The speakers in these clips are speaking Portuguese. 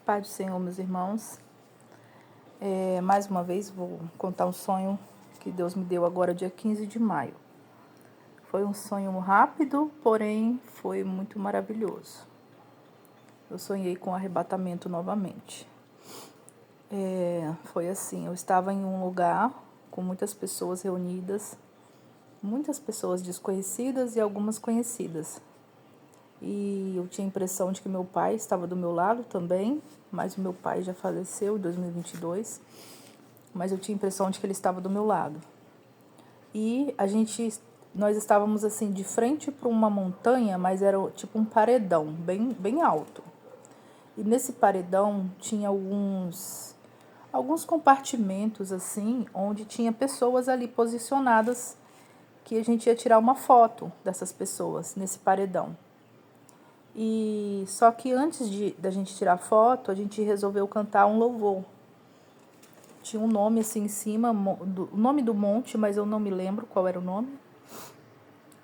Paz do Senhor, meus irmãos. Mais uma vez vou contar um sonho que Deus me deu agora, dia 15 de maio. Foi um sonho rápido, porém foi muito maravilhoso. Eu sonhei com arrebatamento novamente. Foi assim, eu estava em um lugar com muitas pessoas reunidas, muitas pessoas desconhecidas e algumas conhecidas. E eu tinha a impressão de que meu pai estava do meu lado também, mas o meu pai já faleceu em 2022, mas eu tinha a impressão de que ele estava do meu lado. E nós estávamos assim de frente para uma montanha, mas era tipo um paredão, bem alto. E nesse paredão tinha alguns compartimentos assim, onde tinha pessoas ali posicionadas que a gente ia tirar uma foto dessas pessoas nesse paredão. E só que antes da gente tirar foto, a gente resolveu cantar um louvor. Tinha um nome assim em cima, o nome do monte, mas eu não me lembro qual era o nome.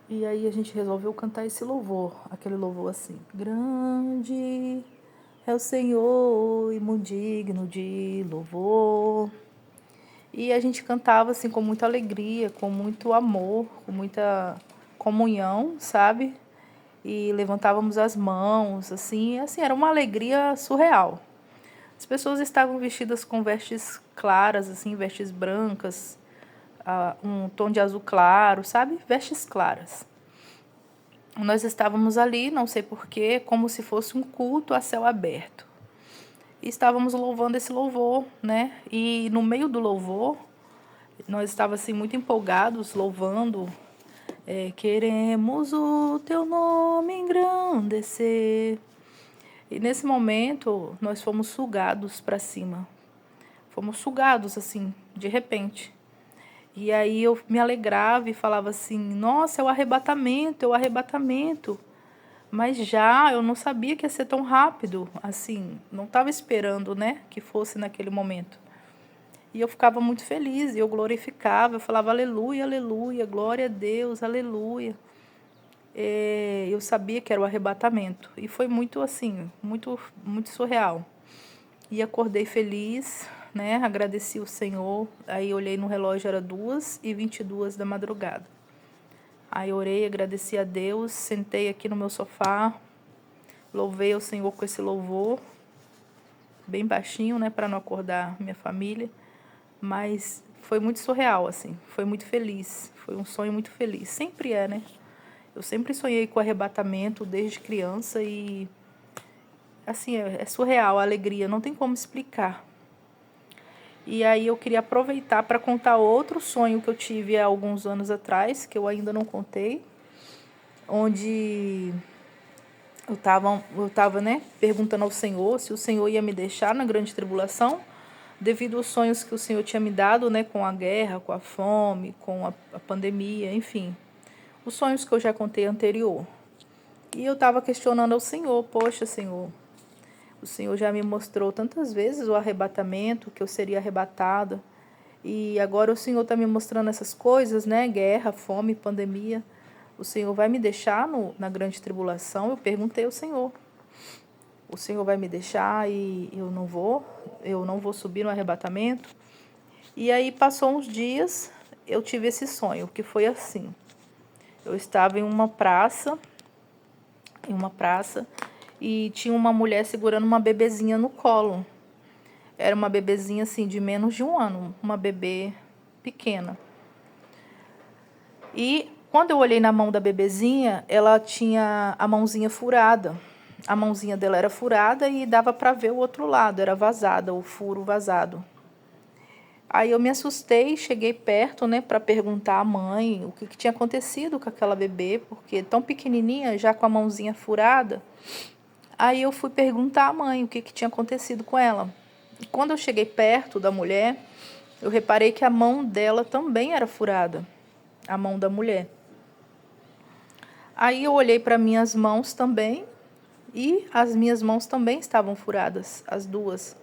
E aí a gente resolveu cantar esse louvor, aquele louvor assim: grande é o Senhor e muito digno de louvor. E a gente cantava assim com muita alegria, com muito amor, com muita comunhão, sabe? E levantávamos as mãos, assim, era uma alegria surreal. As pessoas estavam vestidas com vestes claras, assim, vestes brancas, um tom de azul claro, sabe? Vestes claras. Nós estávamos ali, não sei porquê, como se fosse um culto a céu aberto. E estávamos louvando esse louvor, né? E no meio do louvor, nós estávamos assim, muito empolgados, louvando. Queremos o teu nome engrandecer. E nesse momento, nós fomos sugados para cima. Fomos sugados, assim, de repente. E aí eu me alegrava e falava assim, nossa, é o arrebatamento, é o arrebatamento. Mas já eu não sabia que ia ser tão rápido, assim, não estava esperando, né, que fosse naquele momento. E eu ficava muito feliz, e eu glorificava, eu falava aleluia, aleluia, glória a Deus, aleluia. Eu sabia que era o arrebatamento, e foi muito assim, muito surreal. E acordei feliz, né, agradeci o Senhor, aí olhei no relógio, era 2h22 da madrugada. Aí orei, agradeci a Deus, sentei aqui no meu sofá, louvei o Senhor com esse louvor, bem baixinho, né, para não acordar minha família. Mas foi muito surreal, assim, foi muito feliz, foi um sonho muito feliz. Sempre é, né? Eu sempre sonhei com arrebatamento desde criança e, assim, é surreal a alegria, não tem como explicar. E aí eu queria aproveitar para contar outro sonho que eu tive há alguns anos atrás, que eu ainda não contei, onde eu tava, né, perguntando ao Senhor se o Senhor ia me deixar na grande tribulação, devido aos sonhos que o Senhor tinha me dado, né, com a guerra, com a fome, com a pandemia, enfim. Os sonhos que eu já contei anterior. E eu estava questionando ao Senhor, poxa, Senhor, o Senhor já me mostrou tantas vezes o arrebatamento, que eu seria arrebatada. E agora o Senhor está me mostrando essas coisas, né, guerra, fome, pandemia. O Senhor vai me deixar na grande tribulação? Eu perguntei ao Senhor. O Senhor vai me deixar e eu não vou subir no arrebatamento? E aí passou uns dias, eu tive esse sonho, que foi assim. Eu estava em uma praça, e tinha uma mulher segurando uma bebezinha no colo. Era uma bebezinha assim de menos de 1 ano, uma bebê pequena. E quando eu olhei na mão da bebezinha, ela tinha a mãozinha furada. A mãozinha dela era furada e dava para ver o outro lado, era vazada, o furo vazado. Aí eu me assustei, cheguei perto, né, para perguntar à mãe o que tinha acontecido com aquela bebê, porque tão pequenininha, já com a mãozinha furada. Aí eu fui perguntar à mãe o que tinha acontecido com ela. E quando eu cheguei perto da mulher, eu reparei que a mão dela também era furada, a mão da mulher. Aí eu olhei para minhas mãos também, e as minhas mãos também estavam furadas, as duas.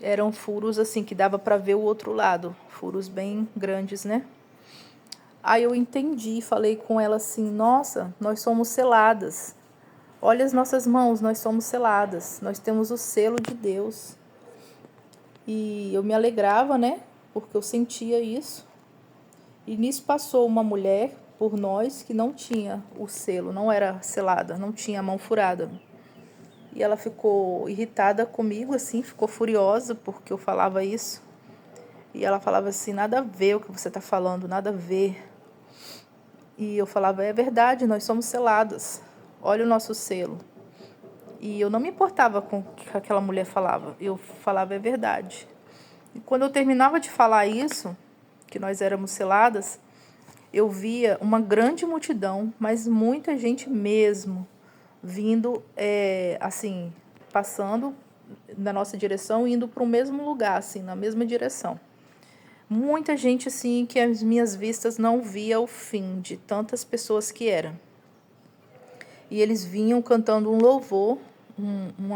Eram furos assim que dava para ver o outro lado, furos bem grandes, né? Aí eu entendi, falei com ela assim, nossa, nós somos seladas. Olha as nossas mãos, nós somos seladas, nós temos o selo de Deus. E eu me alegrava, né? Porque eu sentia isso. E nisso passou uma mulher por nós que não tinha o selo, não era selada, não tinha a mão furada. E ela ficou irritada comigo, assim, ficou furiosa porque eu falava isso. E ela falava assim, nada a ver o que você está falando, nada a ver. E eu falava, é verdade, nós somos seladas, olha o nosso selo. E eu não me importava com o que aquela mulher falava, eu falava, é verdade. E quando eu terminava de falar isso, que nós éramos seladas, eu via uma grande multidão, mas muita gente mesmo, vindo, assim, passando na nossa direção, indo para o mesmo lugar, assim, na mesma direção. Muita gente, assim, que as minhas vistas não via o fim de tantas pessoas que eram. E eles vinham cantando um louvor,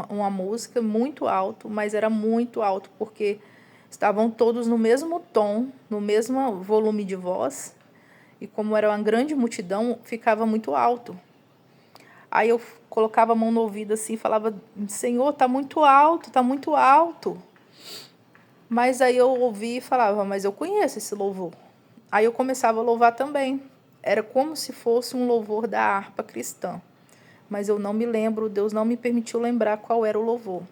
uma música muito alto, mas era muito alto, porque estavam todos no mesmo tom, no mesmo volume de voz, e como era uma grande multidão, ficava muito alto. Aí eu colocava a mão no ouvido assim e falava, Senhor, tá muito alto, tá muito alto. Mas aí eu ouvi e falava, mas eu conheço esse louvor. Aí eu começava a louvar também. Era como se fosse um louvor da harpa cristã. Mas eu não me lembro, Deus não me permitiu lembrar qual era o louvor.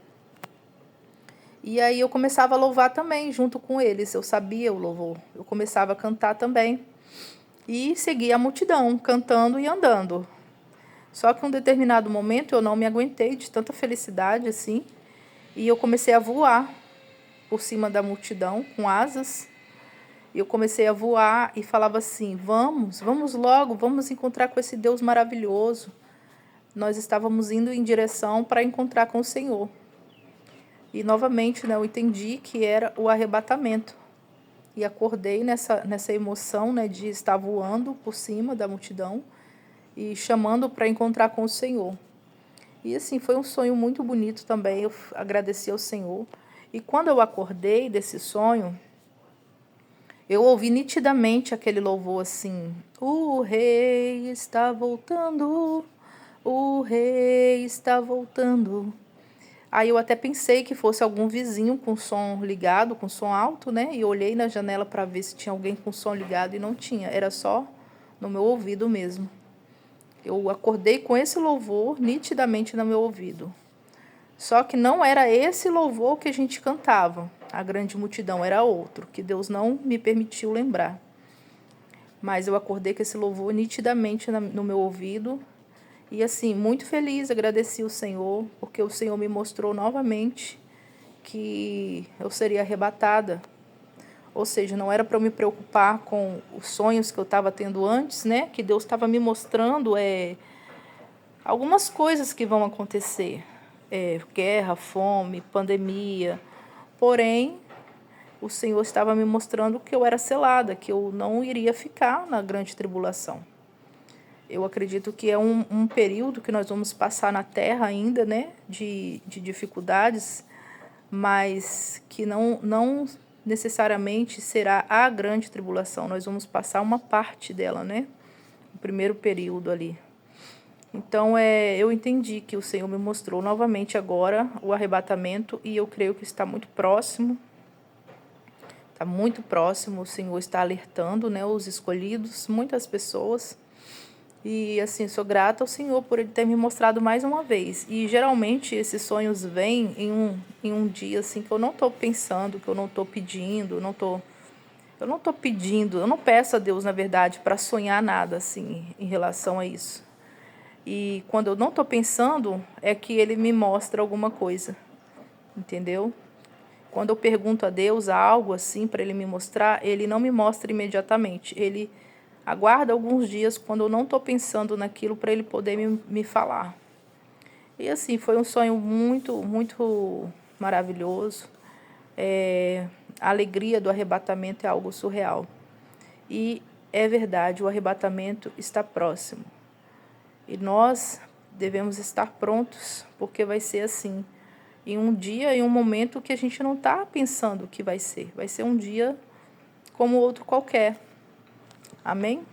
E aí eu começava a louvar também, junto com eles. Eu sabia o louvor. Eu começava a cantar também. E seguia a multidão, cantando e andando. Só que em um determinado momento eu não me aguentei de tanta felicidade assim. E eu comecei a voar por cima da multidão com asas. E eu comecei a voar e falava assim, vamos logo, vamos encontrar com esse Deus maravilhoso. Nós estávamos indo em direção para encontrar com o Senhor. E novamente, né, eu entendi que era o arrebatamento. E acordei nessa emoção, né, de estar voando por cima da multidão e chamando para encontrar com o Senhor. E assim, foi um sonho muito bonito também, eu agradeci ao Senhor. E quando eu acordei desse sonho, eu ouvi nitidamente aquele louvor assim, o rei está voltando, o rei está voltando. Aí eu até pensei que fosse algum vizinho com som ligado, com som alto, né? E olhei na janela para ver se tinha alguém com som ligado e não tinha, era só no meu ouvido mesmo. Eu acordei com esse louvor nitidamente no meu ouvido. Só que não era esse louvor que a gente cantava, a grande multidão, era outro, que Deus não me permitiu lembrar. Mas eu acordei com esse louvor nitidamente no meu ouvido. E assim, muito feliz, agradeci o Senhor, porque o Senhor me mostrou novamente que eu seria arrebatada. Ou seja, não era para eu me preocupar com os sonhos que eu estava tendo antes, né? Que Deus estava me mostrando algumas coisas que vão acontecer. Guerra, fome, pandemia. Porém, o Senhor estava me mostrando que eu era selada, que eu não iria ficar na grande tribulação. Eu acredito que é um período que nós vamos passar na Terra ainda, né, de dificuldades, mas que não necessariamente será a grande tribulação. Nós vamos passar uma parte dela, né, o primeiro período ali. Então, eu entendi que o Senhor me mostrou novamente agora o arrebatamento e eu creio que está muito próximo. Está muito próximo, o Senhor está alertando, né, os escolhidos, muitas pessoas. E assim, sou grata ao Senhor por Ele ter me mostrado mais uma vez. E geralmente esses sonhos vêm em um dia assim que eu não estou pensando, que eu não estou pedindo, eu não estou pedindo, eu não peço a Deus, na verdade, para sonhar nada assim em relação a isso. E quando eu não estou pensando, é que Ele me mostra alguma coisa, entendeu? Quando eu pergunto a Deus algo assim para Ele me mostrar, Ele não me mostra imediatamente. Ele aguarda alguns dias quando eu não estou pensando naquilo para Ele poder me falar. E assim, foi um sonho muito, muito maravilhoso. A alegria do arrebatamento é algo surreal. E é verdade, o arrebatamento está próximo. E nós devemos estar prontos, porque vai ser assim, em um dia, em um momento que a gente não está pensando que vai ser. Vai ser um dia como outro qualquer. Amém?